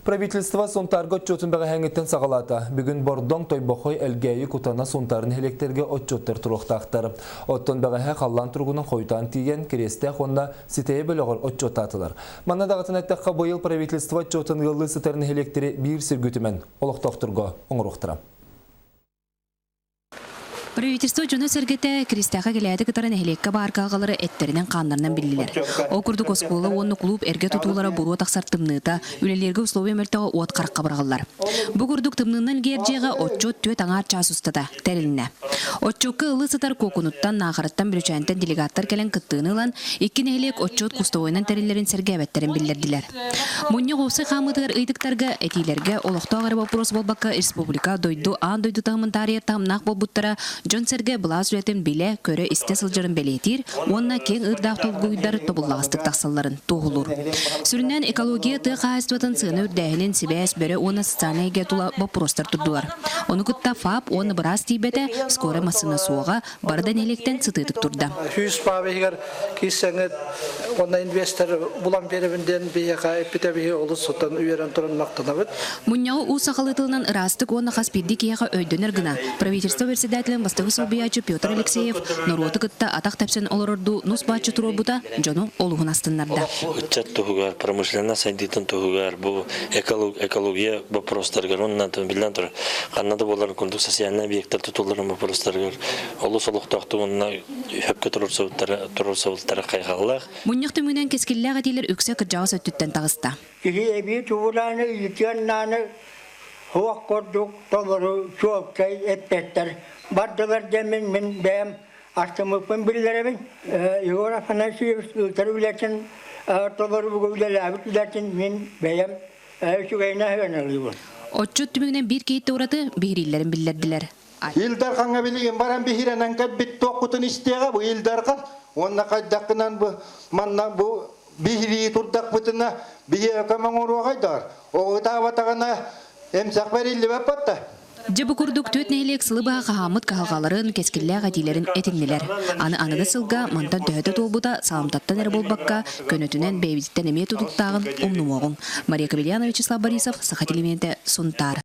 Правительство сонтарга отчетын бәға хәңеттен сағалата. Бүгін бордон тойбақой әлгәйі кутана сонтарын электерге отчеттер тұруқтақтар. Оттон бәға хәқ аллан тұрғының қойтан тиген кересте қонда сетейі бөліғыр отчет атылар. Манна дағытын әттіққа бойыл правительство отчетын ғылы сытерін электері бір сіргүтімен олықтақтырға оңырықтыра. Правительство жона сергете кристаха келәді кытарын әхелекке барқағалары әттерінен қандарынан білілер. Окурдук осколы онны клуб әрге тұтулары бұру тақсар тымныта, үлелерге условия мөлтіға от қарыққа барғалар. Бұғырдук тымнынан герджеға отчет төт аңар час ұстада, тәріліне. Отчетқа ұлы сытар кокунуттан нағарыттан бүлічәнтен делегаттар кәлін кыттығын ұлан, еккен әхелек отчет кустауынан тәрілерін сәрге әбәттерін білдерділер. Мұнне қосы қамытығыр ұйдықтарға, әтилерге олықты ағары вопрос болбаққа республика дойду ан дойду тағымын тария тағымнақ болбуттара Джон Серге бұлаз үлетін біле көрі істе сылжырын бәлетір, онына кен ұрдақ толғуйдар тобыллағыстық тақсаларын тоғылыр. Сүрінен экология тұқ қағыстыватын сыны үрдәйінен себәс бәрі оны социалайге тұла бопростар тұрдылар. Оны күтті ФАП, оны біраз тейбеті скоры масына суға бардан електен сытытып тұрды. Хүйіс бабығығар кейсеңіз, оны инвестор бұлан берівінден бейеға әппеті бейе олы сұттан үйерен тұрын мақтанабыд. Мұнняу ұсақалытылынан ұрастық оны қаспирді кейеға өйдөнер гына. Правительство верседателен бастығы Собиячы Петр Алексеев Нуроты кытта атақ тәпсен олырырду нус бачы туробута жону олуғын астынларда. Учет туғығар, промышлена сайдитын туғығар, бұл экология вопростарғар, оннан білден тұр. Қаннады боларын күндік социальный объекттар тұтуларын вопростарғар. Олы солықтақты онына хөпке тұрыр сауылтары қайғалақ. Мұнняқты мүнен кескілләғ әдейлер өксе кіржауыз өттіттен тағыста. Хуак кордук толору чуаптай эппеттер. Бардылар демен мен бәм астымыппын білдеребін. Егор Афанасьев ылтар үләтін толору бүгілдер әбіт үләтін мен бәм шүгейна хәнәлігін. Отчет түмігінен бір кейтті ұраты бейриллерін білдерділер. Илдар қаңа білген баран бейренен кәт бит тоқытын істеға бұл илдарға. Онна қайдақынан манна бұл бейрі тұрдақ бұтына бейе көмің ұруға қайдар. Оғыта батағына Жабы күрдік төтнейлік сылыбаға қағамыт қағаларын кескілләғ әдейлерін әтіннелер. Аны сылға мантан төхеті толбыда саламтаттан әрі болбаққа көнетінен бәйбіттен әме тұтықтағын ұмнымоғын. Мария Кабельяна, Вячеслав Борисов, Сахат элементі, Сунтар.